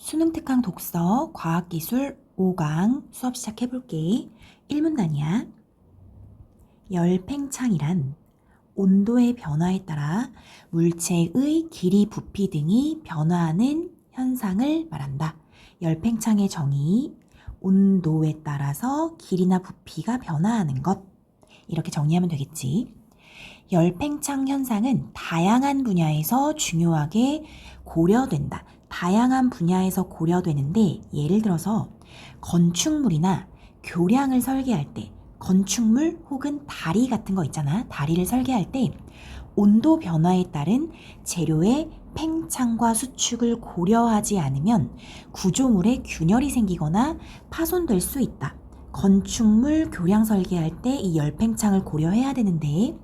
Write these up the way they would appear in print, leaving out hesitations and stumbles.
수능 특강 독서 과학기술 5강 수업 시작해볼게. 1문단이야. 열팽창이란 온도의 변화에 따라 물체의 길이, 부피 등이 변화하는 현상을 말한다. 열팽창의 정의, 온도에 따라서 길이나 부피가 변화하는 것. 이렇게 정리하면 되겠지. 열팽창 현상은 다양한 분야에서 중요하게 고려된다. 다양한 분야에서 고려되는데 예를 들어서 건축물이나 교량을 설계할 때 건축물 혹은 다리 같은 거 있잖아. 다리를 설계할 때 온도 변화에 따른 재료의 팽창과 수축을 고려하지 않으면 구조물에 균열이 생기거나 파손될 수 있다. 건축물 교량 설계할 때 이 열팽창을 고려해야 되는데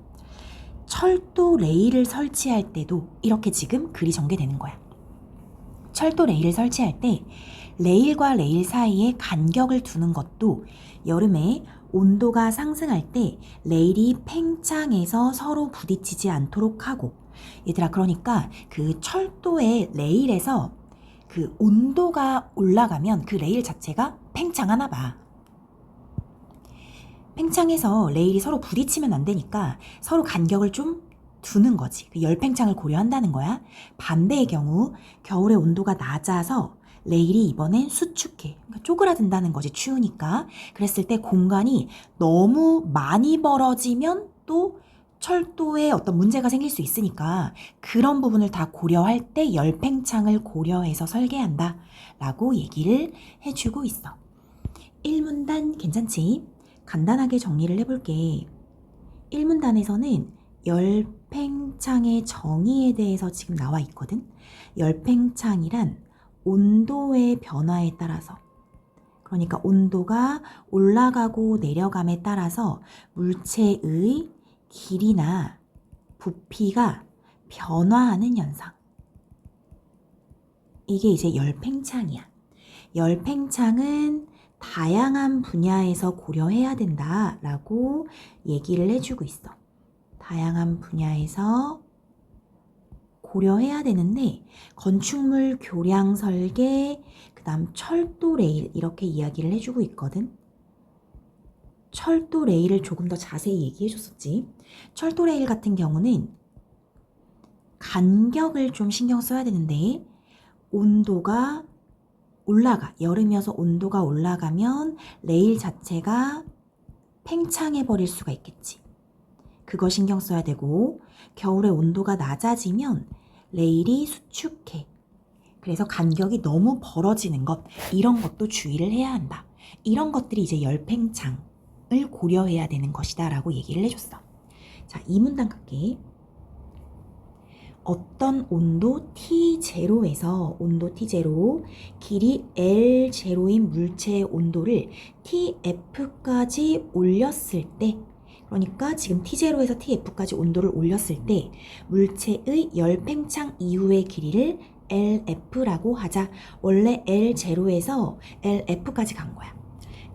철도 레일을 설치할 때도 이렇게 지금 글이 전개되는 거야. 철도 레일을 설치할 때 레일과 레일 사이에 간격을 두는 것도 여름에 온도가 상승할 때 레일이 팽창해서 서로 부딪히지 않도록 하고, 얘들아, 그러니까 그 철도의 레일에서 그 온도가 올라가면 그 레일 자체가 팽창하나 봐. 팽창해서 레일이 서로 부딪히면 안 되니까 서로 간격을 좀 두는 거지. 그 열팽창을 고려한다는 거야. 반대의 경우 겨울에 온도가 낮아서 레일이 이번엔 수축해. 그러니까 쪼그라든다는 거지. 추우니까. 그랬을 때 공간이 너무 많이 벌어지면 또 철도에 어떤 문제가 생길 수 있으니까 그런 부분을 다 고려할 때 열팽창을 고려해서 설계한다 라고 얘기를 해주고 있어. 1문단 괜찮지? 간단하게 정리를 해볼게. 1문단에서는 열팽창의 정의에 대해서 지금 나와 있거든. 열팽창이란 온도의 변화에 따라서, 그러니까 온도가 올라가고 내려감에 따라서 물체의 길이나 부피가 변화하는 현상. 이게 이제 열팽창이야. 열팽창은 다양한 분야에서 고려해야 된다라고 얘기를 해주고 있어. 다양한 분야에서 고려해야 되는데 건축물 교량 설계, 그 다음 철도 레일 이렇게 이야기를 해주고 있거든. 철도 레일을 조금 더 자세히 얘기해줬었지. 철도 레일 같은 경우는 간격을 좀 신경 써야 되는데 온도가 올라가. 여름이어서 온도가 올라가면 레일 자체가 팽창해 버릴 수가 있겠지. 그거 신경 써야 되고, 겨울에 온도가 낮아지면 레일이 수축해. 그래서 간격이 너무 벌어지는 것, 이런 것도 주의를 해야 한다. 이런 것들이 이제 열팽창을 고려해야 되는 것이다 라고 얘기를 해줬어. 자, 2문단 갈게. 어떤 온도 T0에서 온도 T0, 길이 L0인 물체의 온도를 TF까지 올렸을 때, 그러니까 지금 T0에서 TF까지 온도를 올렸을 때 물체의 열팽창 이후의 길이를 LF라고 하자. 원래 L0에서 LF까지 간 거야.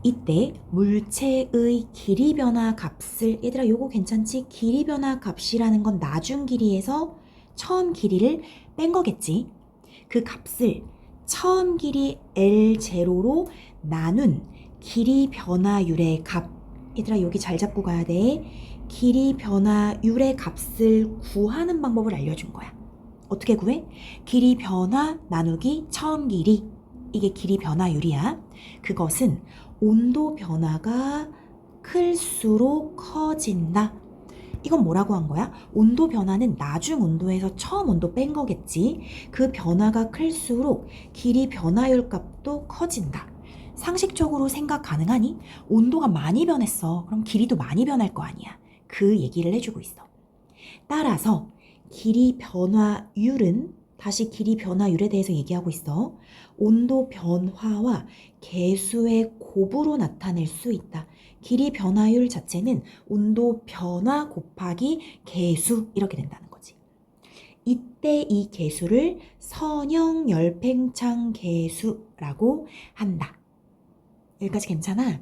이때 물체의 길이 변화 값을, 얘들아 요거 괜찮지? 길이 변화 값이라는 건 나중 길이에서 처음 길이를 뺀 거겠지. 그 값을 처음 길이 L0로 나눈 길이 변화율의 값, 얘들아 여기 잘 잡고 가야 돼. 길이 변화율의 값을 구하는 방법을 알려준 거야. 어떻게 구해? 길이 변화 나누기 처음 길이, 이게 길이 변화율이야. 그것은 온도 변화가 클수록 커진다. 이건 뭐라고 한 거야? 온도 변화는 나중 온도에서 처음 온도 뺀 거겠지. 그 변화가 클수록 길이 변화율 값도 커진다. 상식적으로 생각 가능하니? 온도가 많이 변했어. 그럼 길이도 많이 변할 거 아니야. 그 얘기를 해주고 있어. 따라서 길이 변화율은, 다시 길이 변화율에 대해서 얘기하고 있어. 온도 변화와 계수의 곱으로 나타낼 수 있다. 길이 변화율 자체는 온도 변화 곱하기 계수 이렇게 된다는 거지. 이때 이 계수를 선형 열팽창 계수라고 한다. 여기까지 괜찮아?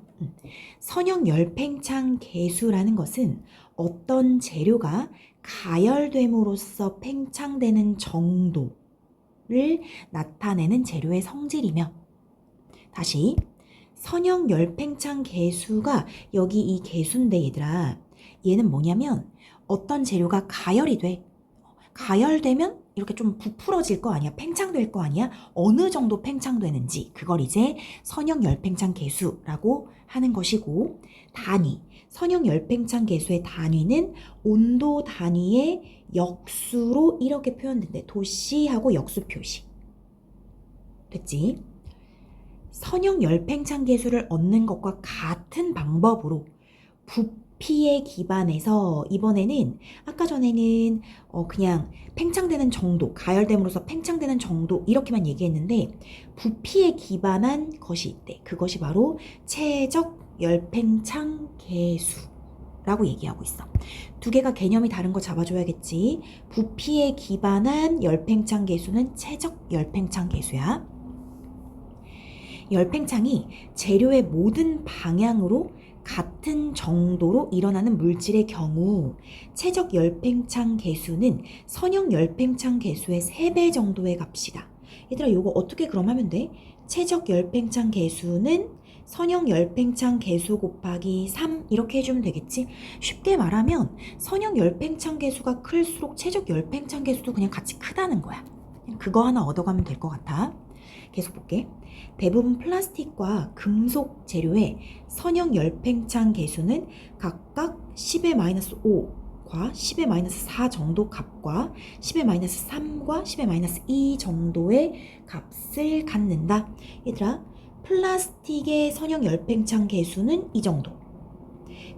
선형 열팽창 계수라는 것은 어떤 재료가 가열됨으로써 팽창되는 정도를 온도를 나타내는 재료의 성질이며 다시 선형 열팽창 계수가 여기 이 계수인데 얘들아 얘는 뭐냐면 어떤 재료가 가열이 돼. 가열되면 이렇게 좀 부풀어질 거 아니야? 팽창될 거 아니야? 어느 정도 팽창되는지 그걸 이제 선형 열팽창 계수라고 하는 것이고 단위, 선형 열팽창 계수의 단위는 온도 단위의 역수로 이렇게 표현된대. 도씨하고 역수 표시. 됐지? 선형 열팽창 계수를 얻는 것과 같은 방법으로 부피에 기반해서 이번에는 아까 전에는 그냥 팽창되는 정도, 가열됨으로써 팽창되는 정도 이렇게만 얘기했는데 부피에 기반한 것이 있대. 그것이 바로 최적 열팽창 계수라고 얘기하고 있어. 두 개가 개념이 다른 거 잡아줘야겠지. 부피에 기반한 열팽창 계수는 최적 열팽창 계수야. 열팽창이 재료의 모든 방향으로 같은 정도로 일어나는 물질의 경우 최적 열팽창 계수는 선형 열팽창 계수의 3배 정도의 값이다. 얘들아 이거 어떻게 그럼 하면 돼? 최적 열팽창 계수는 선형 열팽창 계수 곱하기 3 이렇게 해주면 되겠지? 쉽게 말하면 선형 열팽창 계수가 클수록 최적 열팽창 계수도 그냥 같이 크다는 거야. 그거 하나 얻어가면 될 것 같아. 계속 볼게. 대부분 플라스틱과 금속 재료의 선형 열팽창 계수는 각각 10의 마이너스 5과 10의 마이너스 4 정도 값과 10의 마이너스 3과 10의 마이너스 2 정도의 값을 갖는다. 얘들아, 플라스틱의 선형 열팽창 계수는 이 정도.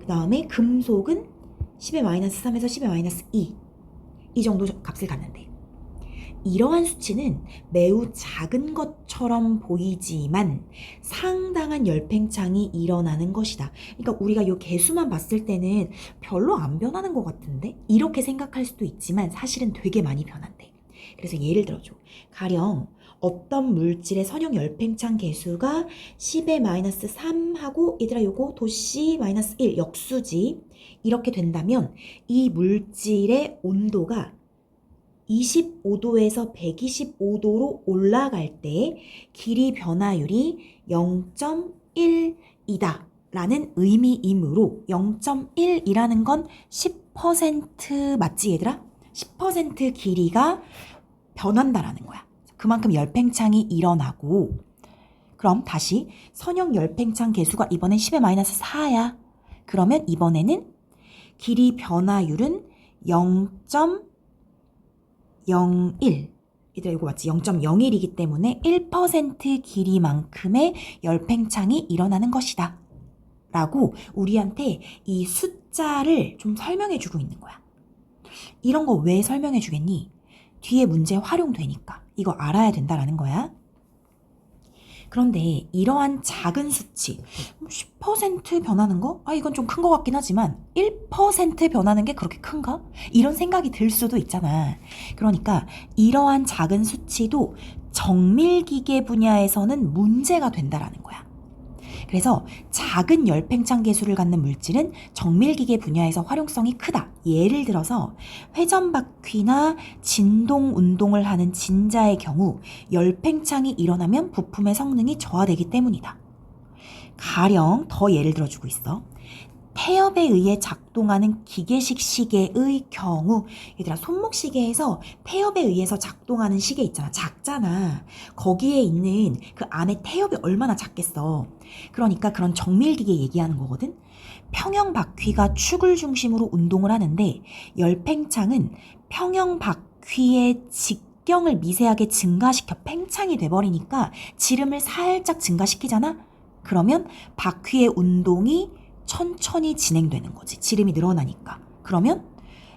그 다음에 금속은 10의 마이너스 3에서 10의 마이너스 2. 이 정도 값을 갖는데. 이러한 수치는 매우 작은 것처럼 보이지만 상당한 열팽창이 일어나는 것이다. 그러니까 우리가 이 개수만 봤을 때는 별로 안 변하는 것 같은데? 이렇게 생각할 수도 있지만 사실은 되게 많이 변한대. 그래서 예를 들어줘. 가령 어떤 물질의 선형 열팽창 계수가 10의 마이너스 3하고 얘들아 요거 도씨 마이너스 1 역수지. 이렇게 된다면 이 물질의 온도가 25도에서 125도로 올라갈 때 길이 변화율이 0.1이다 라는 의미이므로 0.1이라는 건 10% 맞지 얘들아? 10% 길이가 변한다라는 거야. 그만큼 열팽창이 일어나고 그럼 다시 선형 열팽창 계수가 이번엔 10의 마이너스 4야. 그러면 이번에는 길이 변화율은 0.01 얘들아 이거 맞지? 0.01이기 때문에 1% 길이만큼의 열팽창이 일어나는 것이다 라고 우리한테 이 숫자를 좀 설명해 주고 있는 거야. 이런 거 왜 설명해 주겠니? 뒤에 문제 활용되니까 이거 알아야 된다라는 거야. 그런데 이러한 작은 수치 10% 변하는 거? 이건 좀 큰 것 같긴 하지만 1% 변하는 게 그렇게 큰가? 이런 생각이 들 수도 있잖아. 그러니까 이러한 작은 수치도 정밀기계 분야에서는 문제가 된다라는 거야. 그래서 작은 열팽창 계수를 갖는 물질은 정밀기계 분야에서 활용성이 크다. 예를 들어서 회전바퀴나 진동운동을 하는 진자의 경우 열팽창이 일어나면 부품의 성능이 저하되기 때문이다. 가령 더 예를 들어주고 있어. 태엽에 의해 작동하는 기계식 시계의 경우 얘들아 손목시계에서 태엽에 의해서 작동하는 시계 있잖아. 작잖아. 거기에 있는 그 안에 태엽이 얼마나 작겠어. 그러니까 그런 정밀기계 얘기하는 거거든. 평형 바퀴가 축을 중심으로 운동을 하는데 열팽창은 평형 바퀴의 직경을 미세하게 증가시켜 팽창이 돼버리니까 지름을 살짝 증가시키잖아. 그러면 바퀴의 운동이 천천히 진행되는 거지. 지름이 늘어나니까. 그러면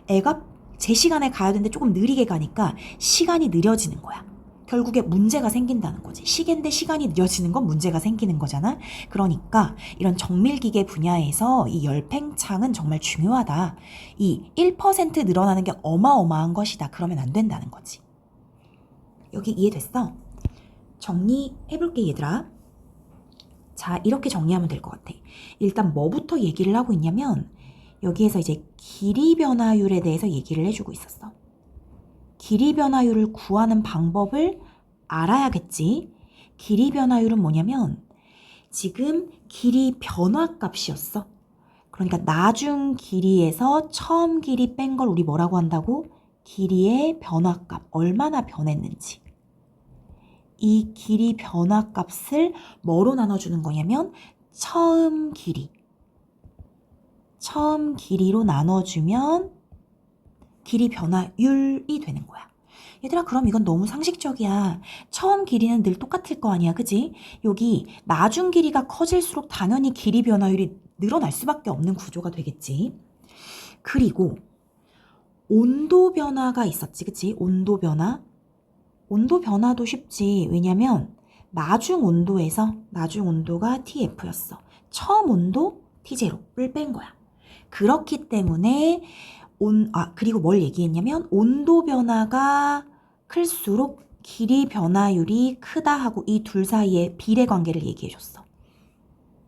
애가 제 시간에 가야 되는데 조금 느리게 가니까 시간이 느려지는 거야. 결국에 문제가 생긴다는 거지. 시계인데 시간이 느려지는 건 문제가 생기는 거잖아. 그러니까 이런 정밀기계 분야에서 이 열팽창은 정말 중요하다. 이 1% 늘어나는 게 어마어마한 것이다. 그러면 안 된다는 거지. 여기 이해됐어? 정리해볼게 얘들아. 자, 이렇게 정리하면 될 것 같아. 일단 뭐부터 얘기를 하고 있냐면 여기에서 이제 길이 변화율에 대해서 얘기를 해주고 있었어. 길이 변화율을 구하는 방법을 알아야겠지. 길이 변화율은 뭐냐면 지금 길이 변화값이었어. 그러니까 나중 길이에서 처음 길이 뺀 걸 우리 뭐라고 한다고? 길이의 변화값, 얼마나 변했는지. 이 길이 변화값을 뭐로 나눠주는 거냐면 처음 길이로 나눠주면 길이 변화율이 되는 거야. 얘들아, 그럼 이건 너무 상식적이야. 처음 길이는 늘 똑같을 거 아니야, 그지? 여기 나중 길이가 커질수록 당연히 길이 변화율이 늘어날 수밖에 없는 구조가 되겠지. 그리고 온도 변화가 있었지, 그치? 온도 변화도 쉽지. 왜냐면 나중 온도가 TF였어. 처음 온도 T0를 뺀 거야. 그렇기 때문에 그리고 뭘 얘기했냐면 온도 변화가 클수록 길이 변화율이 크다 하고 이 둘 사이의 비례 관계를 얘기해줬어.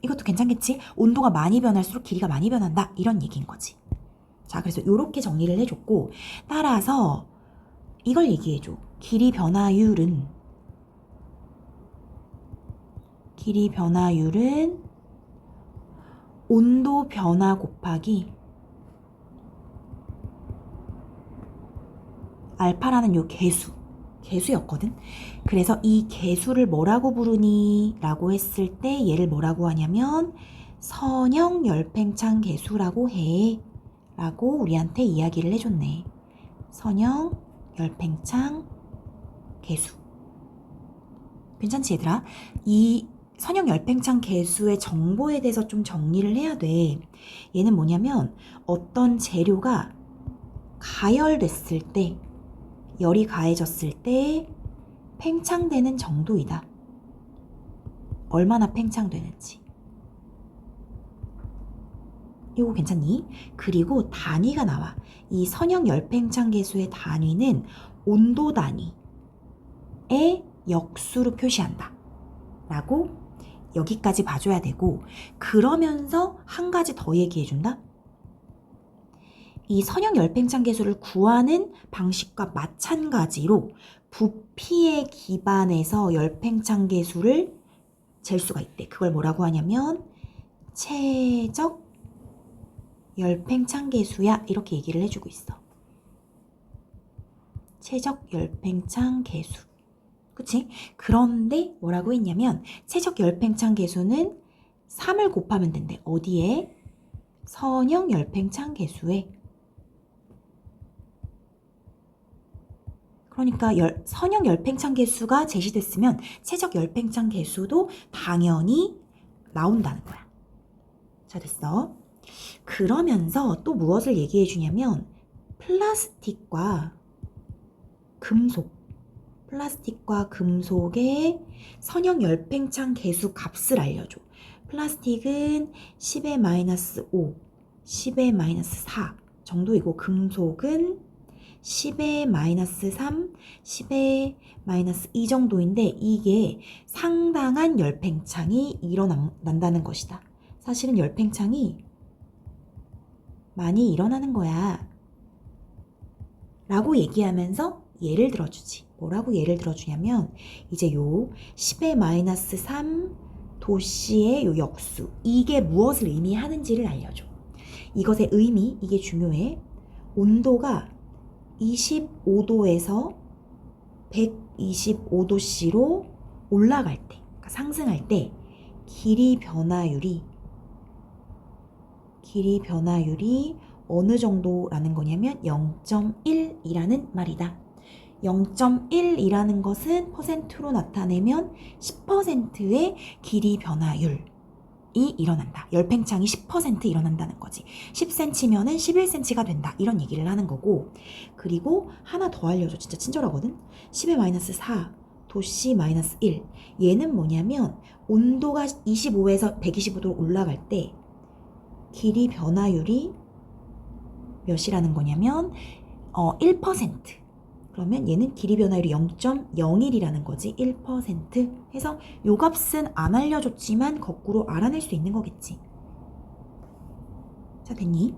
이것도 괜찮겠지? 온도가 많이 변할수록 길이가 많이 변한다. 이런 얘기인 거지. 자, 그래서 이렇게 정리를 해줬고, 따라서 이걸 얘기해줘. 길이 변화율은 온도 변화 곱하기 알파라는 요 개수였거든. 그래서 이 개수를 뭐라고 부르니? 라고 했을 때 얘를 뭐라고 하냐면 선형 열팽창 개수라고 해. 라고 우리한테 이야기를 해줬네. 선형 열팽창 개수. 괜찮지, 얘들아? 이 선형 열팽창 개수의 정보에 대해서 좀 정리를 해야 돼. 얘는 뭐냐면 어떤 재료가 가열됐을 때, 열이 가해졌을 때 팽창되는 정도이다. 얼마나 팽창되는지. 이거 괜찮니? 그리고 단위가 나와. 이 선형 열팽창 개수의 단위는 온도 단위의 역수로 표시한다. 라고 여기까지 봐줘야 되고, 그러면서 한 가지 더 얘기해준다. 이 선형 열팽창 개수를 구하는 방식과 마찬가지로 부피에 기반해서 열팽창 개수를 잴 수가 있대. 그걸 뭐라고 하냐면 최적 열팽창 개수야. 이렇게 얘기를 해주고 있어. 최적 열팽창 개수. 그치? 그런데 뭐라고 했냐면 최적 열팽창 개수는 3을 곱하면 된대. 어디에? 선형 열팽창 개수에. 그러니까 선형 열팽창 개수가 제시됐으면 최적 열팽창 개수도 당연히 나온다는 거야. 자, 됐어. 그러면서 또 무엇을 얘기해 주냐면 플라스틱과 금속의 선형 열팽창 개수 값을 알려줘. 플라스틱은 10의 -5, 10의 -4 정도이고 금속은 10의 -3, 10의 -2 정도인데 이게 상당한 열팽창이 일어난다는 것이다. 사실은 열팽창이 많이 일어나는 거야. 라고 얘기하면서 예를 들어주지. 뭐라고 예를 들어주냐면 이제 요 10의 -3 도씨의 요 역수, 이게 무엇을 의미하는지를 알려줘. 이것의 의미, 이게 중요해. 온도가 25도에서 125도씨로 올라갈 때, 그러니까 상승할 때 길이 변화율이 어느 정도라는 거냐면 0.1이라는 말이다. 0.1이라는 것은 퍼센트로 나타내면 10%의 길이 변화율이 일어난다. 열팽창이 10% 일어난다는 거지. 10cm면은 11cm가 된다. 이런 얘기를 하는 거고, 그리고 하나 더 알려줘. 진짜 친절하거든. 10의 -4 도씨 -1. 얘는 뭐냐면 온도가 25에서 125도로 올라갈 때 길이 변화율이 몇이라는 거냐면 1%. 그러면 얘는 길이 변화율이 0.01이라는 거지. 1% 해서 요 값은 안 알려줬지만 거꾸로 알아낼 수 있는 거겠지. 자, 됐니?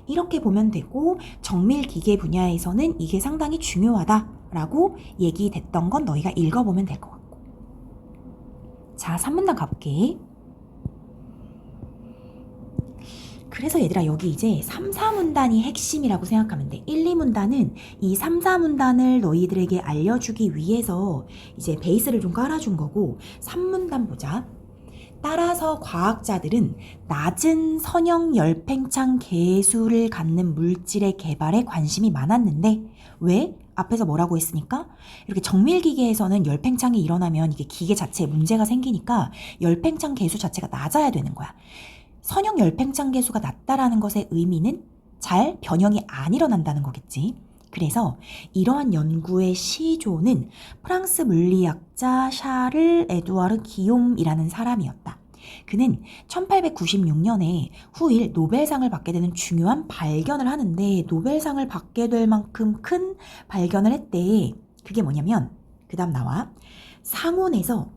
이렇게 보면 되고 정밀 기계 분야에서는 이게 상당히 중요하다 라고 얘기됐던 건 너희가 읽어보면 될 것 같고. 자, 3문단 가볼게. 그래서 얘들아 여기 이제 3, 4문단이 핵심이라고 생각하면 돼. 1, 2문단은 이 3, 4문단을 너희들에게 알려주기 위해서 이제 베이스를 좀 깔아준 거고 3문단 보자. 따라서 과학자들은 낮은 선형 열팽창 계수를 갖는 물질의 개발에 관심이 많았는데 왜? 앞에서 뭐라고 했으니까 이렇게 정밀기계에서는 열팽창이 일어나면 이게 기계 자체에 문제가 생기니까 열팽창 계수 자체가 낮아야 되는 거야. 선형 열팽창 계수가 낮다라는 것의 의미는 잘 변형이 안 일어난다는 거겠지. 그래서 이러한 연구의 시조는 프랑스 물리학자 샤를 에두아르 기욤이라는 사람이었다. 그는 1896년에 후일 노벨상을 받게 되는 중요한 발견을 하는데 노벨상을 받게 될 만큼 큰 발견을 했대. 그게 뭐냐면 그 다음 나와. 상온에서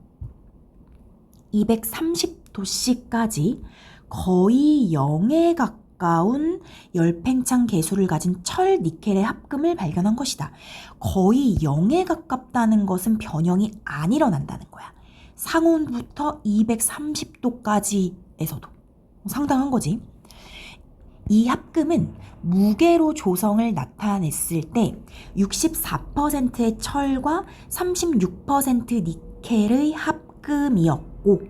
230도씨까지 거의 0에 가까운 열팽창 계수를 가진 철 니켈의 합금을 발견한 것이다. 거의 0에 가깝다는 것은 변형이 안 일어난다는 거야. 상온부터 230도까지에서도 상당한 거지. 이 합금은 무게로 조성을 나타냈을 때 64%의 철과 36% 니켈의 합금이었고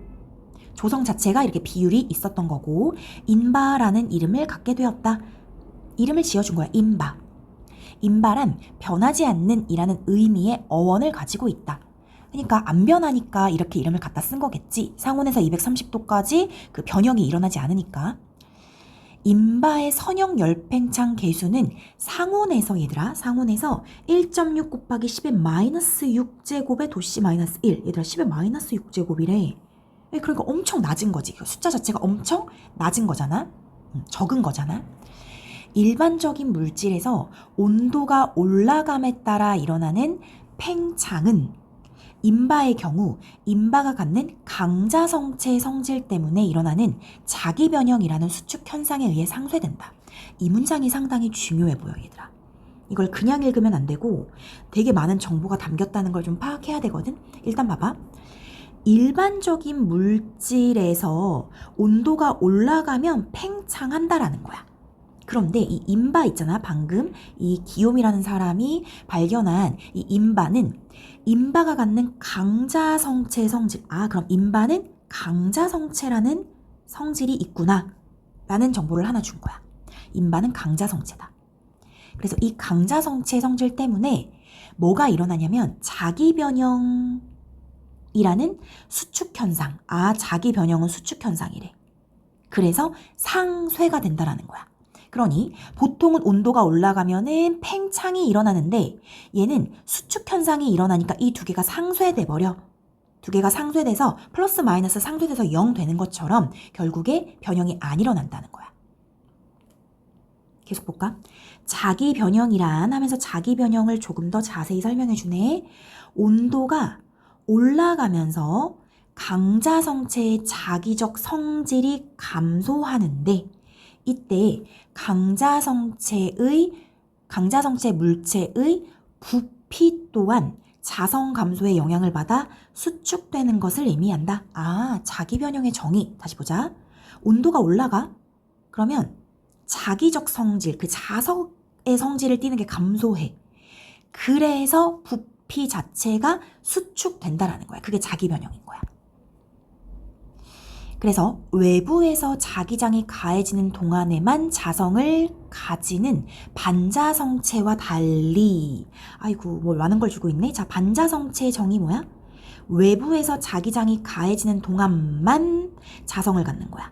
조성 자체가 이렇게 비율이 있었던 거고 인바라는 이름을 갖게 되었다. 이름을 지어준 거야. 인바. 인바란 변하지 않는 이라는 의미의 어원을 가지고 있다. 그러니까 안 변하니까 이렇게 이름을 갖다 쓴 거겠지. 상온에서 230도까지 그 변형이 일어나지 않으니까. 인바의 선형 열팽창 계수는 상온에서 얘들아 상온에서 1.6 곱하기 10의 마이너스 6제곱의 도씨 마이너스 1 얘들아 10의 마이너스 6제곱이래. 그러니까 엄청 낮은 거지. 숫자 자체가 엄청 낮은 거잖아. 적은 거잖아. 일반적인 물질에서 온도가 올라감에 따라 일어나는 팽창은 인바의 경우 인바가 갖는 강자성체 성질 때문에 일어나는 자기변형이라는 수축 현상에 의해 상쇄된다. 이 문장이 상당히 중요해 보여 얘들아. 이걸 그냥 읽으면 안 되고 되게 많은 정보가 담겼다는 걸 좀 파악해야 되거든. 일단 봐봐. 일반적인 물질에서 온도가 올라가면 팽창한다라는 거야. 그런데 이 인바 있잖아. 방금 이 기욤이라는 사람이 발견한 이 인바는 인바가 갖는 강자성체 성질. 아, 그럼 인바는 강자성체라는 성질이 있구나 라는 정보를 하나 준 거야. 인바는 강자성체다. 그래서 이 강자성체 성질 때문에 뭐가 일어나냐면 자기변형 이라는 수축현상. 아, 자기 변형은 수축현상이래. 그래서 상쇄가 된다라는 거야. 그러니 보통은 온도가 올라가면은 팽창이 일어나는데 얘는 수축현상이 일어나니까 이 두 개가 상쇄돼 버려. 두 개가 상쇄돼서 플러스 마이너스 상쇄돼서 0 되는 것처럼 결국에 변형이 안 일어난다는 거야. 계속 볼까? 자기 변형이란 하면서 자기 변형을 조금 더 자세히 설명해 주네. 온도가 올라가면서 강자성체의 자기적 성질이 감소하는데 이때 강자성체 물체의 부피 또한 자성 감소의 영향을 받아 수축되는 것을 의미한다. 아, 자기 변형의 정의 다시 보자. 온도가 올라가? 그러면 자기적 성질, 그 자석의 성질을 띠는 게 감소해. 그래서 부피 자체가 수축된다라는 거야. 그게 자기 변형인 거야. 그래서 외부에서 자기장이 가해지는 동안에만 자성을 가지는 반자성체와 달리 아이고 뭘 많은 걸 주고 있네. 자, 반자성체의 정의 뭐야? 외부에서 자기장이 가해지는 동안만 자성을 갖는 거야.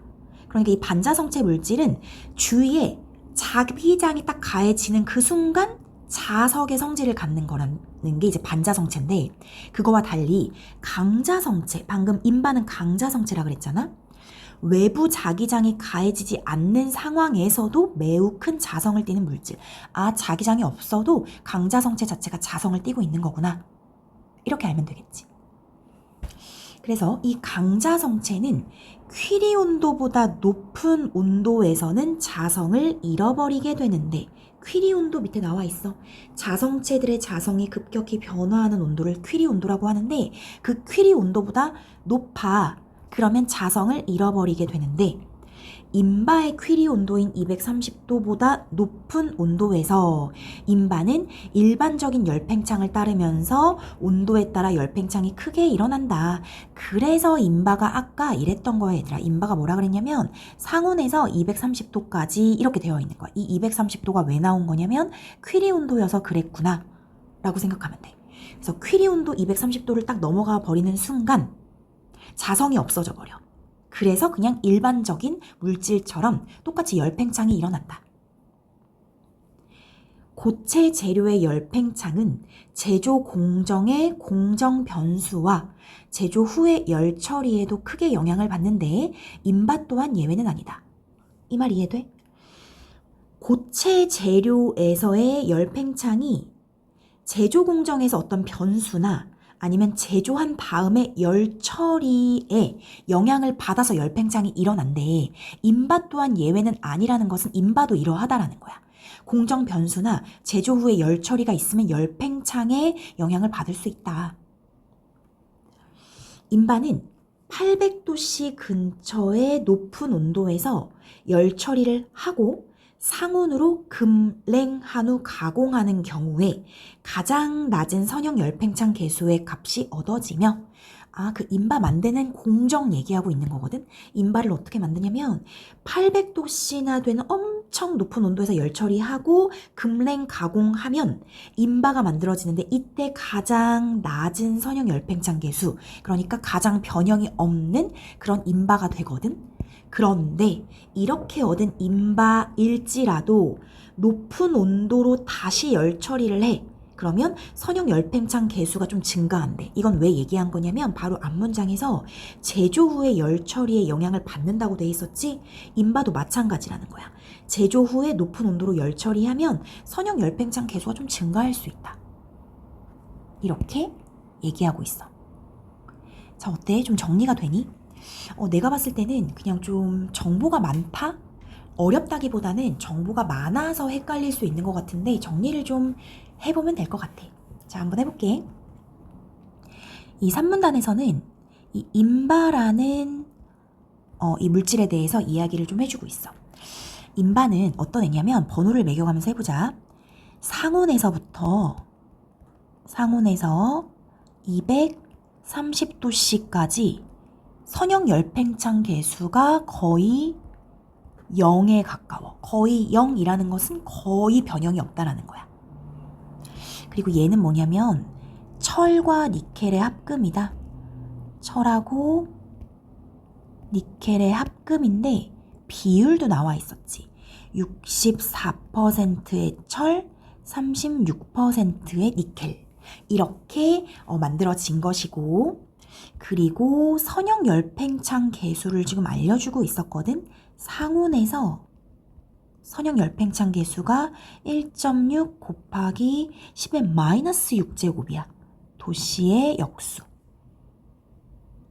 그러니까 이 반자성체 물질은 주위에 자기장이 딱 가해지는 그 순간 자석의 성질을 갖는 거라는 게 이제 반자성체인데 그거와 달리 강자성체, 방금 인바는 강자성체라 그랬잖아. 외부 자기장이 가해지지 않는 상황에서도 매우 큰 자성을 띠는 물질. 아, 자기장이 없어도 강자성체 자체가 자성을 띠고 있는 거구나. 이렇게 알면 되겠지. 그래서 이 강자성체는 퀴리 온도보다 높은 온도에서는 자성을 잃어버리게 되는데 퀴리 온도 밑에 나와 있어. 자성체들의 자성이 급격히 변화하는 온도를 퀴리 온도라고 하는데 그 퀴리 온도보다 높아. 그러면 자성을 잃어버리게 되는데 인바의 퀴리 온도인 230도보다 높은 온도에서 인바는 일반적인 열팽창을 따르면서 온도에 따라 열팽창이 크게 일어난다. 그래서 인바가 아까 이랬던 거야, 얘들아. 인바가 뭐라 그랬냐면 상온에서 230도까지 이렇게 되어 있는 거야. 이 230도가 왜 나온 거냐면 퀴리 온도여서 그랬구나 라고 생각하면 돼. 그래서 퀴리 온도 230도를 딱 넘어가 버리는 순간 자성이 없어져 버려. 그래서 그냥 일반적인 물질처럼 똑같이 열팽창이 일어난다. 고체 재료의 열팽창은 제조 공정의 공정 변수와 제조 후의 열 처리에도 크게 영향을 받는데 인바 또한 예외는 아니다. 이 말 이해돼? 고체 재료에서의 열팽창이 제조 공정에서 어떤 변수나 아니면 제조한 다음에 열 처리에 영향을 받아서 열팽창이 일어난대. 인바 또한 예외는 아니라는 것은 인바도 이러하다라는 거야. 공정 변수나 제조 후에 열 처리가 있으면 열팽창에 영향을 받을 수 있다. 인바는 800도씨 근처의 높은 온도에서 열 처리를 하고 상온으로 금냉한후 가공하는 경우에 가장 낮은 선형 열팽창 계수의 값이 얻어지며 그 인바 만드는 공정 얘기하고 있는 거거든. 인바를 어떻게 만드냐면 800도씨나 되는 엄청 높은 온도에서 열 처리하고 금냉 가공하면 인바가 만들어지는데 이때 가장 낮은 선형 열팽창 계수, 그러니까 가장 변형이 없는 그런 인바가 되거든. 그런데 이렇게 얻은 인바일지라도 높은 온도로 다시 열 처리를 해. 그러면 선형 열팽창 계수가 좀 증가한대. 이건 왜 얘기한 거냐면 바로 앞문장에서 제조 후에 열 처리에 영향을 받는다고 돼 있었지? 인바도 마찬가지라는 거야. 제조 후에 높은 온도로 열 처리하면 선형 열팽창 계수가 좀 증가할 수 있다. 이렇게 얘기하고 있어. 자, 어때? 좀 정리가 되니? 내가 봤을 때는 그냥 좀 정보가 많다? 어렵다기보다는 정보가 많아서 헷갈릴 수 있는 것 같은데 정리를 좀 해보면 될 것 같아. 자, 한번 해볼게. 이 산문단에서는 이 인바라는 이 물질에 대해서 이야기를 좀 해주고 있어. 인바는 어떤 애냐면 번호를 매겨가면서 해보자. 상온에서 230도씨까지 선형 열팽창 계수가 거의 0에 가까워. 거의 0이라는 것은 거의 변형이 없다라는 거야. 그리고 얘는 뭐냐면 철과 니켈의 합금이다. 철하고 니켈의 합금인데 비율도 나와 있었지. 64%의 철, 36%의 니켈. 이렇게 만들어진 것이고, 그리고 선형 열팽창 계수를 지금 알려주고 있었거든. 상온에서 선형 열팽창 계수가 1.6 곱하기 10의 마이너스 6제곱이야. 도씨의 역수.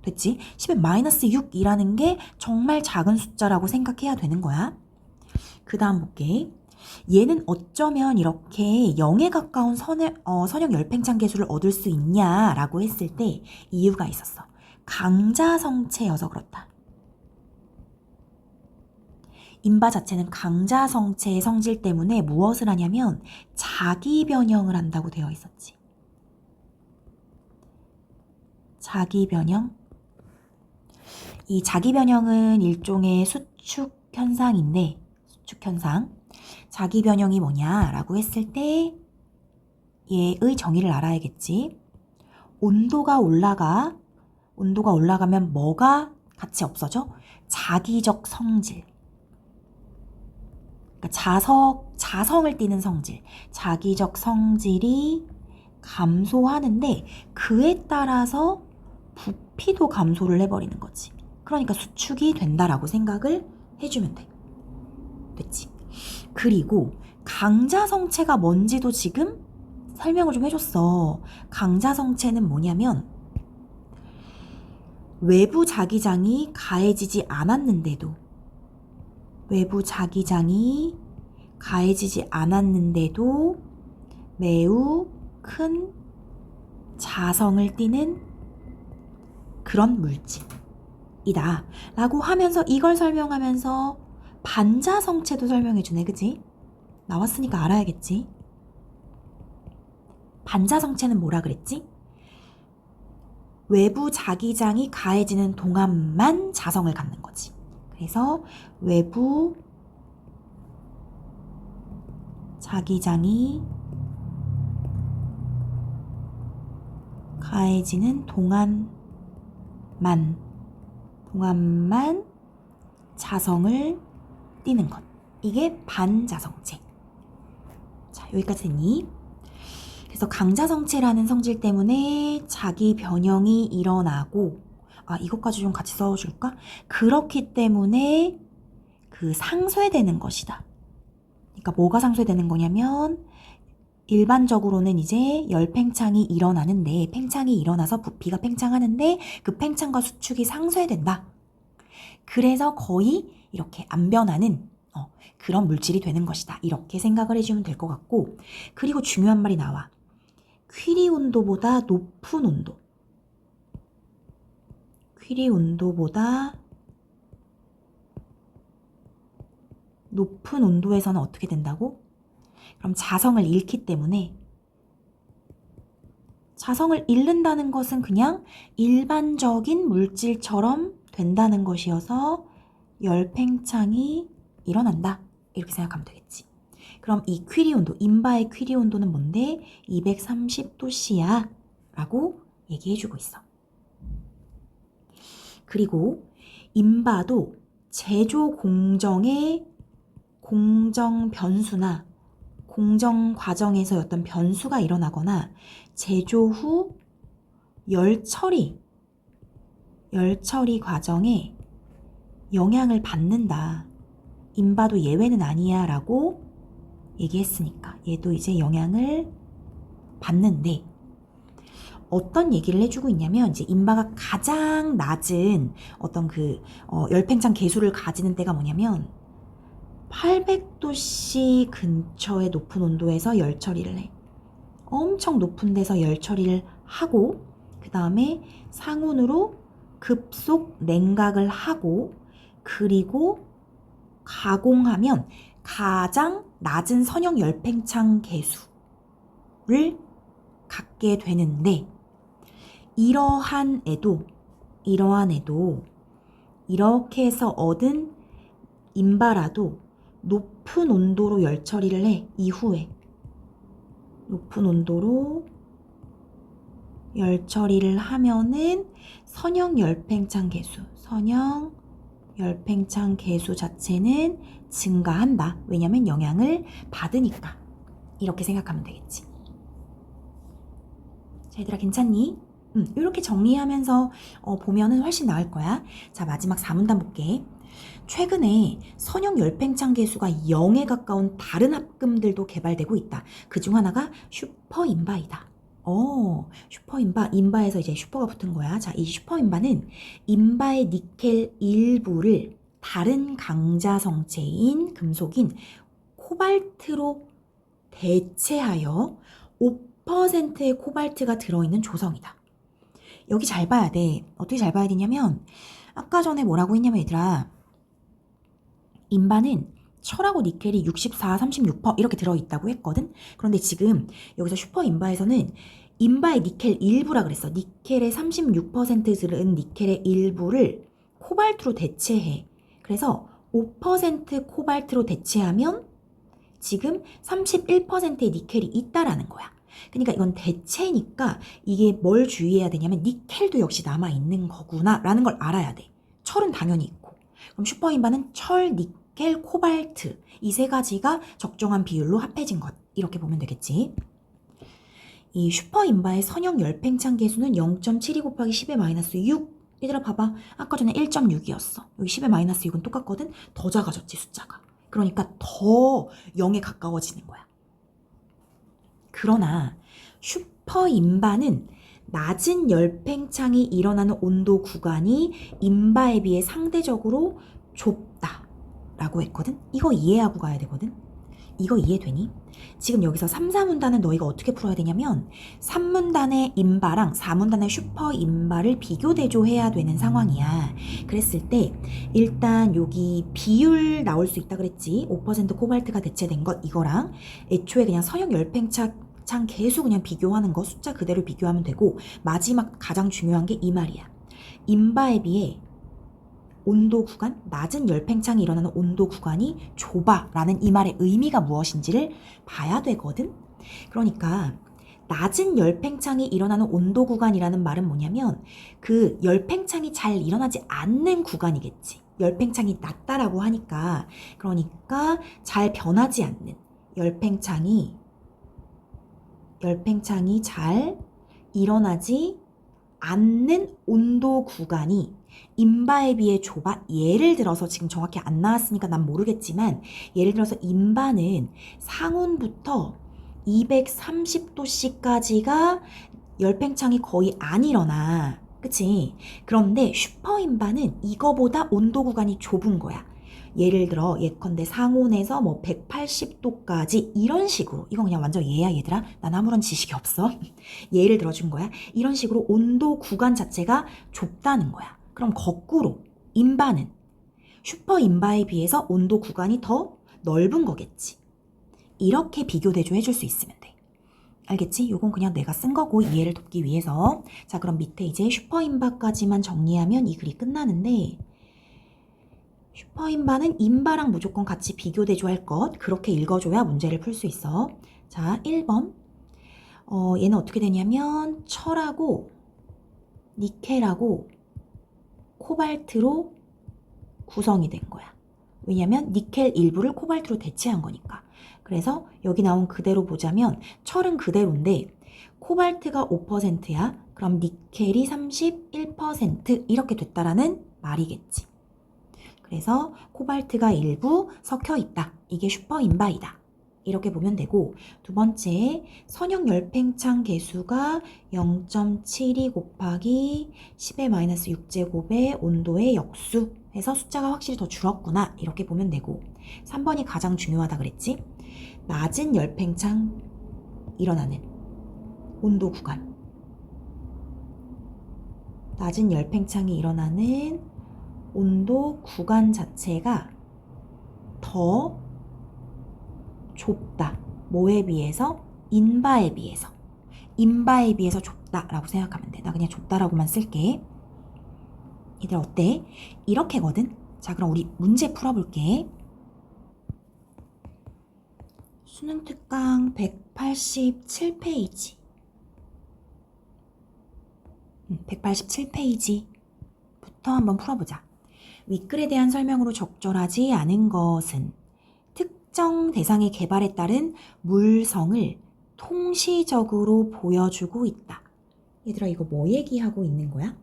됐지? 10의 마이너스 6이라는 게 정말 작은 숫자라고 생각해야 되는 거야. 그 다음 볼게. 얘는 어쩌면 이렇게 0에 가까운 선형 열팽창 계수를 얻을 수 있냐라고 했을 때 이유가 있었어. 강자성체여서 그렇다. 인바 자체는 강자성체의 성질 때문에 무엇을 하냐면 자기 변형을 한다고 되어 있었지. 자기 변형. 이 자기 변형은 일종의 수축 현상인데, 수축 현상. 자기 변형이 뭐냐라고 했을 때 얘의 정의를 알아야겠지. 온도가 올라가면 뭐가 같이 없어져? 자기적 성질. 그러니까 자성을 띠는 성질. 자기적 성질이 감소하는데 그에 따라서 부피도 감소를 해버리는 거지. 그러니까 수축이 된다라고 생각을 해주면 돼. 됐지? 그리고 강자성체가 뭔지도 지금 설명을 좀 해줬어. 강자성체는 뭐냐면 외부 자기장이 가해지지 않았는데도 외부 자기장이 가해지지 않았는데도 매우 큰 자성을 띠는 그런 물질이다 라고 하면서 이걸 설명하면서 반자성체도 설명해주네. 그치? 나왔으니까 알아야겠지. 반자성체는 뭐라 그랬지? 외부 자기장이 가해지는 동안만 자성을 갖는 거지. 그래서 외부 자기장이 가해지는 동안만 자성을 띠는 것. 이게 반자성체. 자, 여기까지 됐니? 그래서 강자성체라는 성질 때문에 자기 변형이 일어나고, 이것까지 좀 같이 써줄까? 그렇기 때문에 그 상쇄되는 것이다. 그러니까 뭐가 상쇄되는 거냐면 일반적으로는 이제 열팽창이 일어나는데, 팽창이 일어나서 부피가 팽창하는데 그 팽창과 수축이 상쇄된다. 그래서 거의 이렇게 안 변하는 그런 물질이 되는 것이다. 이렇게 생각을 해주면 될 것 같고, 그리고 중요한 말이 나와. 퀴리 온도보다 높은 온도. 퀴리 온도보다 높은 온도에서는 어떻게 된다고? 그럼 자성을 잃기 때문에, 자성을 잃는다는 것은 그냥 일반적인 물질처럼 된다는 것이어서 열팽창이 일어난다. 이렇게 생각하면 되겠지. 그럼 이 퀴리 온도, 인바의 퀴리 온도는 뭔데? 230도씨야 라고 얘기해주고 있어. 그리고 인바도 제조 공정의 공정 변수나 공정 과정에서 어떤 변수가 일어나거나 제조 후 열 처리 과정에 영향을 받는다. 인바도 예외는 아니야 라고 얘기했으니까 얘도 이제 영향을 받는데, 어떤 얘기를 해주고 있냐면 이제 인바가 가장 낮은 어떤 열팽창 계수를 가지는 때가 뭐냐면 800도씨 근처의 높은 온도에서 열 처리를 해. 엄청 높은 데서 열 처리를 하고 그 다음에 상온으로 급속 냉각을 하고 그리고 가공하면 가장 낮은 선형 열팽창 계수를 갖게 되는데, 이러한 애도 이렇게 해서 얻은 인바라도 높은 온도로 열 처리를 해. 이후에 높은 온도로 열 처리를 하면은 선형 열팽창 계수 자체는 증가한다. 왜냐면 영향을 받으니까. 이렇게 생각하면 되겠지. 자, 얘들아 괜찮니? 이렇게 정리하면서 보면은 훨씬 나을 거야. 자, 마지막 4문단 볼게. 최근에 선형 열팽창 계수가 0에 가까운 다른 합금들도 개발되고 있다. 그중 하나가 슈퍼인바이다. 인바에서 이제 슈퍼가 붙은 거야. 자, 이 슈퍼인바는 인바의 니켈 일부를 다른 강자성체인 금속인 코발트로 대체하여 5%의 코발트가 들어있는 조성이다. 여기 잘 봐야 돼. 어떻게 잘 봐야 되냐면 아까 전에 뭐라고 했냐면 얘들아, 인바는 철하고 니켈이 64, 36% 이렇게 들어있다고 했거든. 그런데 지금 여기서 슈퍼인바에서는 인바의 니켈 일부라 그랬어. 니켈의 36% 들은 니켈의 일부를 코발트로 대체해. 그래서 5% 코발트로 대체하면 지금 31%의 니켈이 있다라는 거야. 그러니까 이건 대체니까 이게 뭘 주의해야 되냐면 니켈도 역시 남아있는 거구나 라는 걸 알아야 돼. 철은 당연히 있고. 그럼 슈퍼인바는 철, 니켈, 코발트 이 세 가지가 적정한 비율로 합해진 것. 이렇게 보면 되겠지. 이 슈퍼인바의 선형 열팽창 계수는 0.72 곱하기 10의 마이너스 6. 얘들아 봐봐. 아까 전에 1.6이었어. 여기 10의 마이너스 6은 똑같거든. 더 작아졌지 숫자가. 그러니까 더 0에 가까워지는 거야. 그러나 슈퍼인바는 낮은 열팽창이 일어나는 온도 구간이 인바에 비해 상대적으로 좁다 라고 했거든. 이거 이해하고 가야 되거든. 이거 이해되니? 지금 여기서 3, 4문단은 너희가 어떻게 풀어야 되냐면 3문단의 인바랑 4문단의 슈퍼 인바를 비교 대조해야 되는 상황이야. 그랬을 때 일단 여기 비율 나올 수 있다 그랬지. 5% 코발트가 대체된 것 이거랑 애초에 그냥 서역 열팽창 개수 그냥 비교하는 거 숫자 그대로 비교하면 되고 마지막 가장 중요한 게 이 말이야. 인바에 비해 온도 구간, 낮은 열팽창이 일어나는 온도 구간이 좁아 라는 이 말의 의미가 무엇인지를 봐야 되거든. 그러니까 낮은 열팽창이 일어나는 온도 구간이라는 말은 뭐냐면 그 열팽창이 잘 일어나지 않는 구간이겠지. 열팽창이 낮다라고 하니까 그러니까 잘 변하지 않는 열팽창이 잘 일어나지 않는 온도 구간이 인바에 비해 좁아. 예를 들어서 지금 정확히 안 나왔으니까 난 모르겠지만 예를 들어서 인바는 상온부터 230도씨까지가 열팽창이 거의 안 일어나. 그치? 그런데 슈퍼인바는 이거보다 온도 구간이 좁은 거야. 예를 들어 예컨대 상온에서 뭐 180도까지 이런 식으로 이건 그냥 완전 예야 얘들아. 난 아무런 지식이 없어. 예를 들어준 거야. 이런 식으로 온도 구간 자체가 좁다는 거야. 그럼 거꾸로 인바는 슈퍼 인바에 비해서 온도 구간이 더 넓은 거겠지. 이렇게 비교 대조해 줄 수 있으면 돼. 알겠지? 요건 그냥 내가 쓴 거고 이해를 돕기 위해서. 자, 그럼 밑에 이제 슈퍼 인바까지만 정리하면 이 글이 끝나는데 슈퍼 인바는 인바랑 무조건 같이 비교 대조할 것. 그렇게 읽어줘야 문제를 풀 수 있어. 자, 1번. 얘는 어떻게 되냐면 철하고 니켈하고 코발트로 구성이 된 거야. 왜냐면 니켈 일부를 코발트로 대체한 거니까. 그래서 여기 나온 그대로 보자면 철은 그대로인데 코발트가 5%야. 그럼 니켈이 31% 이렇게 됐다라는 말이겠지. 그래서 코발트가 일부 섞여 있다. 이게 슈퍼인바이다. 이렇게 보면 되고 두 번째 선형 열팽창 개수가 0.72 곱하기 10의 마이너스 6제곱의 온도의 역수 해서 숫자가 확실히 더 줄었구나 이렇게 보면 되고 3번이 가장 중요하다 그랬지. 낮은 열팽창 일어나는 온도 구간 낮은 열팽창이 일어나는 온도 구간 자체가 더 좁다. 뭐에 비해서? 인바에 비해서. 인바에 비해서 좁다라고 생각하면 돼. 나 그냥 좁다라고만 쓸게. 얘들 어때? 이렇게거든? 자, 그럼 우리 문제 풀어볼게. 수능 특강 187페이지. 187페이지부터 한번 풀어보자. 윗글에 대한 설명으로 적절하지 않은 것은 특정 대상의 개발에 따른 물성을 통시적으로 보여주고 있다. 얘들아 이거 뭐 얘기하고 있는 거야?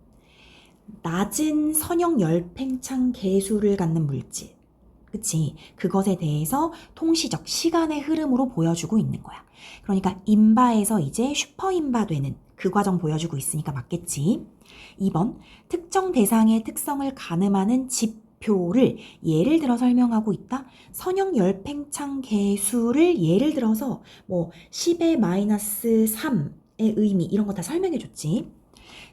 낮은 선형 열팽창 개수를 갖는 물질. 그치? 그것에 대해서 통시적 시간의 흐름으로 보여주고 있는 거야. 그러니까 인바에서 이제 슈퍼인바 되는 그 과정 보여주고 있으니까 맞겠지. 2번, 특정 대상의 특성을 가늠하는 지표를 예를 들어 설명하고 있다. 선형 열팽창 개수를 예를 들어서 뭐 10의 마이너스 3의 의미 이런 거 다 설명해 줬지.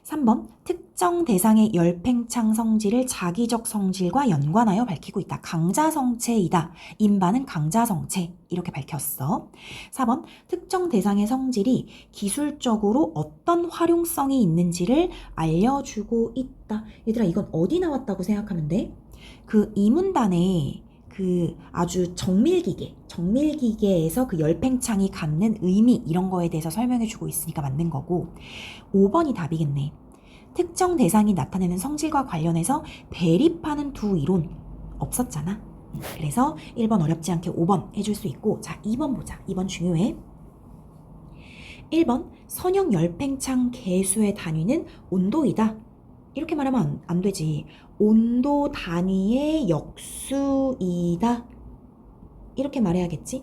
3번, 특정 대상의 열팽창 성질을 자기적 성질과 연관하여 밝히고 있다. 강자성체이다. 인바는 강자성체 이렇게 밝혔어. 4번, 특정 대상의 성질이 기술적으로 어떤 활용성이 있는지를 알려주고 있다. 얘들아 이건 어디 나왔다고 생각하면 돼? 그 이문단에 그 아주 정밀기계에서 그 열팽창이 갖는 의미 이런 거에 대해서 설명해주고 있으니까 맞는 거고 5번이 답이겠네. 특정 대상이 나타내는 성질과 관련해서 대립하는 두 이론 없었잖아. 그래서 1번 어렵지 않게 5번 해줄 수 있고 자 2번 보자. 2번 중요해. 1번 선형 열팽창 개수의 단위는 온도이다. 이렇게 말하면 안 되지. 온도 단위의 역수이다. 이렇게 말해야겠지?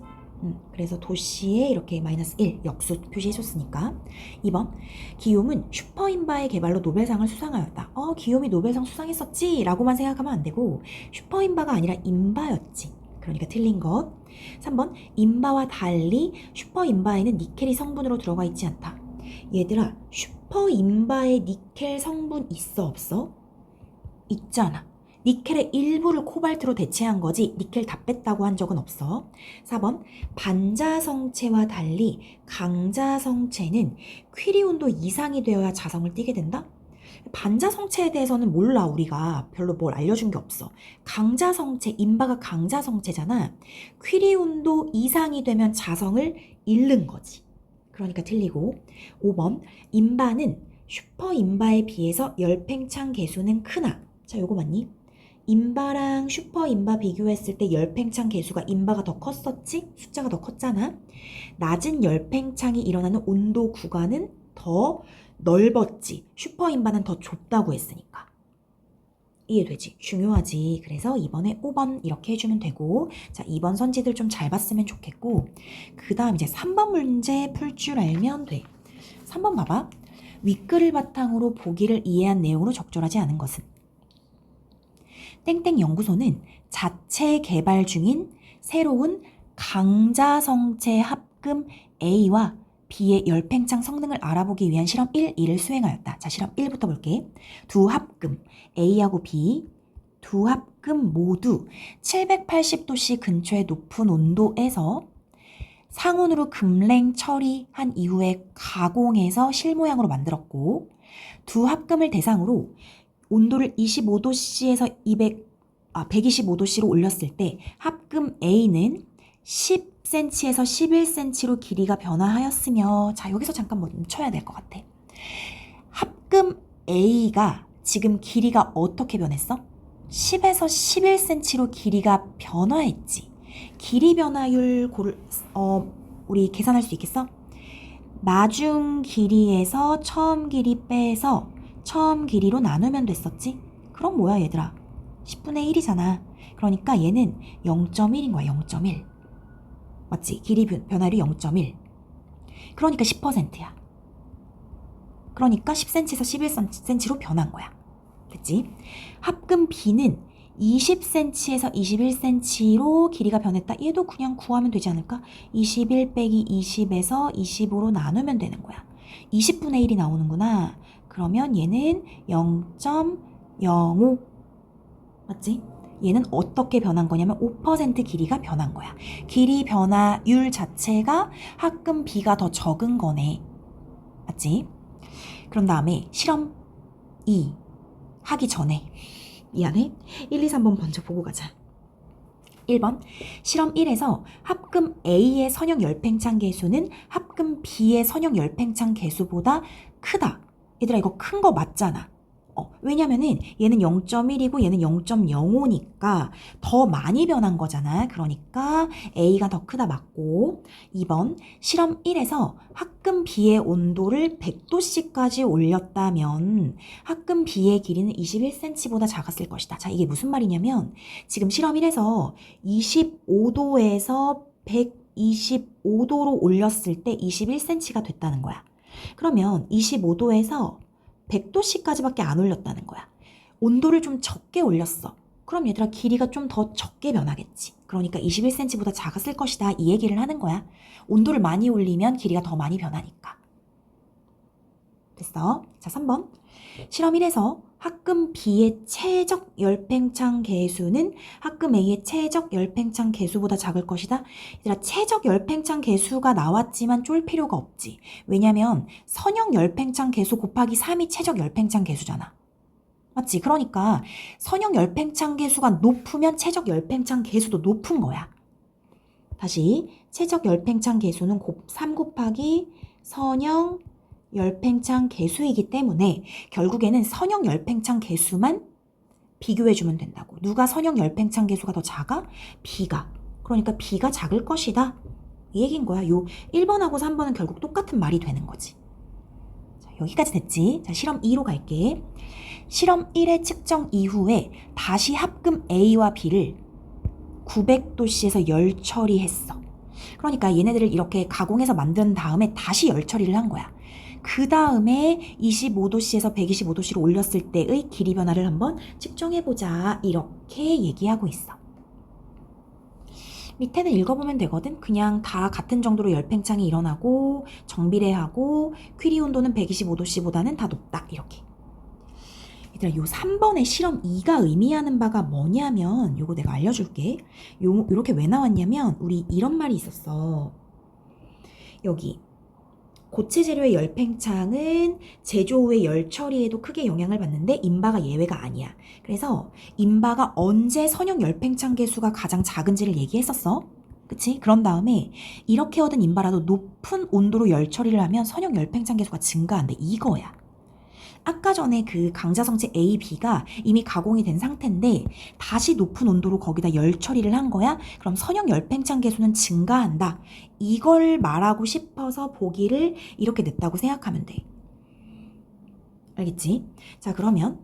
그래서 도시에 이렇게 마이너스 1 역수 표시해줬으니까. 2번 기욤은 슈퍼인바의 개발로 노벨상을 수상하였다. 기욤이 노벨상 수상했었지? 라고만 생각하면 안 되고 슈퍼인바가 아니라 인바였지. 그러니까 틀린 것. 3번 인바와 달리 슈퍼인바에는 니켈이 성분으로 들어가 있지 않다. 얘들아, 슈퍼인바에 니켈 성분 있어 없어? 있잖아. 니켈의 일부를 코발트로 대체한 거지 니켈 다 뺐다고 한 적은 없어. 4번 반자성체와 달리 강자성체는 퀴리 온도 이상이 되어야 자성을 띠게 된다? 반자성체에 대해서는 몰라. 우리가 별로 뭘 알려준 게 없어. 강자성체, 인바가 강자성체잖아. 퀴리 온도 이상이 되면 자성을 잃는 거지. 그러니까 틀리고. 5번 인바는 슈퍼인바에 비해서 열팽창 계수는 크나? 자, 요거 맞니? 인바랑 슈퍼인바 비교했을 때 열팽창 계수가 인바가 더 컸었지? 숫자가 더 컸잖아. 낮은 열팽창이 일어나는 온도 구간은 더 넓었지. 슈퍼인바는 더 좁다고 했으니까. 이해되지? 중요하지. 그래서 이번에 5번 이렇게 해주면 되고, 자, 2번 선지들 좀 잘 봤으면 좋겠고, 그 다음 이제 3번 문제 풀 줄 알면 돼. 3번 봐봐. 윗글을 바탕으로 보기를 이해한 내용으로 적절하지 않은 것은? 땡땡 연구소는 자체 개발 중인 새로운 강자성체 합금 A와 B의 열팽창 성능을 알아보기 위한 실험 1을 수행하였다. 자, 실험 1부터 볼게. 두 합금 A하고 B, 두 합금 모두 780도씨 근처의 높은 온도에서 상온으로 금냉 처리한 이후에 가공해서 실모양으로 만들었고, 두 합금을 대상으로 온도를 25도씨에서 125도씨로 올렸을 때 합금 A는 10cm에서 11cm로 길이가 변화하였으며, 자, 여기서 잠깐 멈춰야 될 것 같아. 합금 A가 지금 길이가 어떻게 변했어? 10에서 11cm로 길이가 변화했지. 길이 변화율 우리 계산할 수 있겠어? 마중 길이에서 처음 길이 빼서 처음 길이로 나누면 됐었지? 그럼 뭐야 얘들아? 10분의 1이잖아. 그러니까 얘는 0.1인 거야. 0.1. 맞지? 길이 변화율이 0.1. 그러니까 10%야. 그러니까 10cm에서 11cm로 변한 거야. 됐지? 합금 B는 20cm에서 21cm로 길이가 변했다. 얘도 그냥 구하면 되지 않을까? 21 빼기 20에서 25로 나누면 되는 거야. 20분의 1이 나오는구나. 그러면 얘는 0.05. 맞지? 얘는 어떻게 변한 거냐면 5% 길이가 변한 거야. 길이 변화율 자체가 합금 B가 더 적은 거네. 맞지? 그런 다음에 실험 2 하기 전에 미안해. 1, 2, 3번 먼저 보고 가자. 1번 실험 1에서 합금 A의 선형 열팽창 계수는 합금 B의 선형 열팽창 계수보다 크다. 얘들아 이거 큰 거 맞잖아. 왜냐면은 얘는 0.1이고 얘는 0.05니까 더 많이 변한 거잖아. 그러니까 A가 더 크다 맞고. 2번 실험 1에서 합금 B의 온도를 100도씨까지 올렸다면 합금 B의 길이는 21cm보다 작았을 것이다. 자, 이게 무슨 말이냐면 지금 실험 1에서 25도에서 125도로 올렸을 때 21cm가 됐다는 거야. 그러면 25도에서 100도씨까지밖에 안 올렸다는 거야. 온도를 좀 적게 올렸어. 그럼 얘들아 길이가 좀 더 적게 변하겠지. 그러니까 21cm보다 작았을 것이다. 이 얘기를 하는 거야. 온도를 많이 올리면 길이가 더 많이 변하니까. 됐어? 자, 3번. 실험 1에서 합금 B의 최적 열팽창 계수는 합금 A의 최적 열팽창 계수보다 작을 것이다. 얘들아 최적 열팽창 계수가 나왔지만 쫄 필요가 없지. 왜냐면 선형 열팽창 계수 곱하기 3이 최적 열팽창 계수잖아. 맞지? 그러니까 선형 열팽창 계수가 높으면 최적 열팽창 계수도 높은 거야. 다시 최적 열팽창 계수는 3 곱하기 선형 열팽창 계수이기 때문에 결국에는 선형 열팽창 계수만 비교해주면 된다고. 누가 선형 열팽창 계수가 더 작아? B가. 그러니까 B가 작을 것이다. 이 얘기인 거야. 요 1번하고 3번은 결국 똑같은 말이 되는 거지. 자, 여기까지 됐지? 자, 실험 2로 갈게. 실험 1의 측정 이후에 다시 합금 A와 B를 900도씨에서 열 처리했어. 그러니까 얘네들을 이렇게 가공해서 만든 다음에 다시 열 처리를 한 거야. 그 다음에 25도씨에서 125도씨로 올렸을 때의 길이 변화를 한번 측정해보자. 이렇게 얘기하고 있어. 밑에는 읽어보면 되거든. 그냥 다 같은 정도로 열팽창이 일어나고 정비례하고 퀴리 온도는 125도씨보다는 다 높다. 이렇게. 얘들아, 요 3번의 실험 2가 의미하는 바가 뭐냐면 요거 내가 알려줄게. 요렇게 왜 나왔냐면 우리 이런 말이 있었어. 여기 고체 재료의 열팽창은 제조 후의 열 처리에도 크게 영향을 받는데 인바가 예외가 아니야. 그래서 인바가 언제 선형 열팽창 계수가 가장 작은지를 얘기했었어. 그치? 그런 다음에 이렇게 얻은 인바라도 높은 온도로 열 처리를 하면 선형 열팽창 계수가 증가한대. 이거야. 아까 전에 그 강자성체 A, B가 이미 가공이 된 상태인데 다시 높은 온도로 거기다 열 처리를 한 거야? 그럼 선형 열팽창 계수는 증가한다. 이걸 말하고 싶어서 보기를 이렇게 냈다고 생각하면 돼. 알겠지? 자, 그러면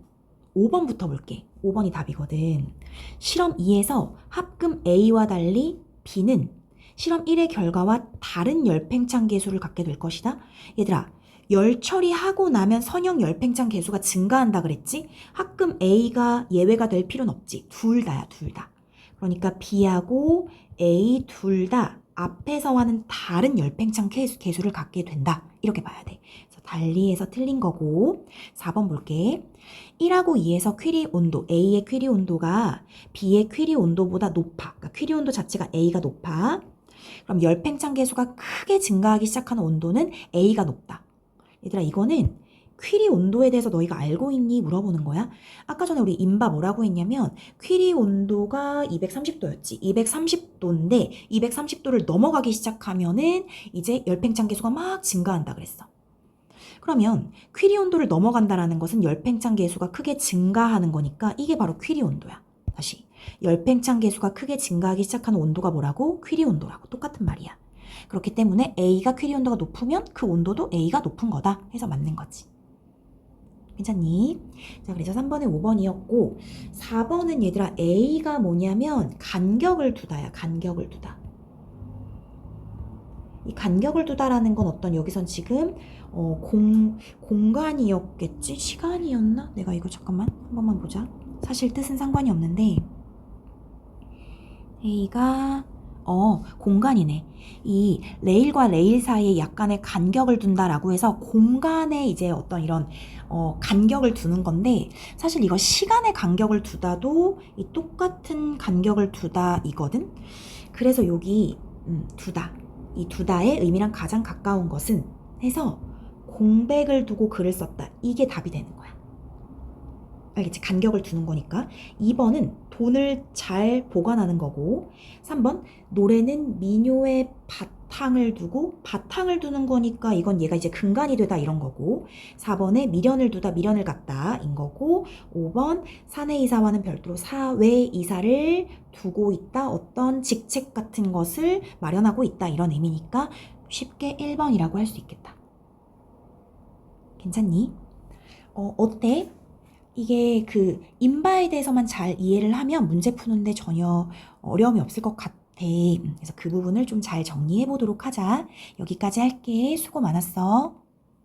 5번부터 볼게. 5번이 답이거든. 실험 2에서 합금 A와 달리 B는 실험 1의 결과와 다른 열팽창 계수를 갖게 될 것이다. 얘들아, 열 처리하고 나면 선형 열팽창 계수가 증가한다 그랬지? 합금 A가 예외가 될 필요는 없지. 둘 다야, 둘 다. 그러니까 B하고 A 둘 다 앞에서와는 다른 열팽창 계수를 갖게 된다. 이렇게 봐야 돼. 그래서 달리해서 틀린 거고 4번 볼게. 1하고 2에서 퀴리 온도, A의 퀴리 온도가 B의 퀴리 온도보다 높아. 그러니까 퀴리 온도 자체가 A가 높아. 그럼 열팽창 계수가 크게 증가하기 시작하는 온도는 A가 높다. 얘들아, 이거는 퀴리 온도에 대해서 너희가 알고 있니? 물어보는 거야. 아까 전에 우리 인바 뭐라고 했냐면 퀴리 온도가 230도였지. 230도인데 230도를 넘어가기 시작하면은 이제 열팽창 계수가 막 증가한다 그랬어. 그러면 퀴리 온도를 넘어간다라는 것은 열팽창 계수가 크게 증가하는 거니까 이게 바로 퀴리 온도야. 다시 열팽창 계수가 크게 증가하기 시작하는 온도가 뭐라고? 퀴리 온도라고. 똑같은 말이야. 그렇기 때문에 A가 퀴리 온도가 높으면 그 온도도 A가 높은 거다 해서 맞는 거지. 괜찮니? 자, 그래서 3번에 5번이었고 4번은 얘들아 A가 뭐냐면 간격을 두다야. 간격을 두다. 이 간격을 두다라는 건 어떤 여기선 지금 공간이었겠지? 시간이었나? 내가 이거 잠깐만 한 번만 보자. 사실 뜻은 상관이 없는데 A가 공간이네. 이 레일과 레일 사이에 약간의 간격을 둔다라고 해서 공간에 이제 어떤 이런 간격을 두는 건데 사실 이거 시간의 간격을 두다도 이 똑같은 간격을 두다이거든. 그래서 여기 두다. 이 두다의 의미랑 가장 가까운 것은 해서 공백을 두고 글을 썼다. 이게 답이 되는 거야. 알겠지? 간격을 두는 거니까. 2번은 돈을 잘 보관하는 거고 3번 노래는 민요의 바탕을 두고 바탕을 두는 거니까 이건 얘가 이제 근간이 되다 이런 거고 4번에 미련을 두다 미련을 갖다 인 거고 5번 사내이사와는 별도로 사외이사를 두고 있다 어떤 직책 같은 것을 마련하고 있다 이런 의미니까 쉽게 1번이라고 할 수 있겠다. 괜찮니? 어때? 이게 그 인바에 대해서만 잘 이해를 하면 문제 푸는데 전혀 어려움이 없을 것 같아. 그래서 그 부분을 좀 잘 정리해 보도록 하자. 여기까지 할게. 수고 많았어.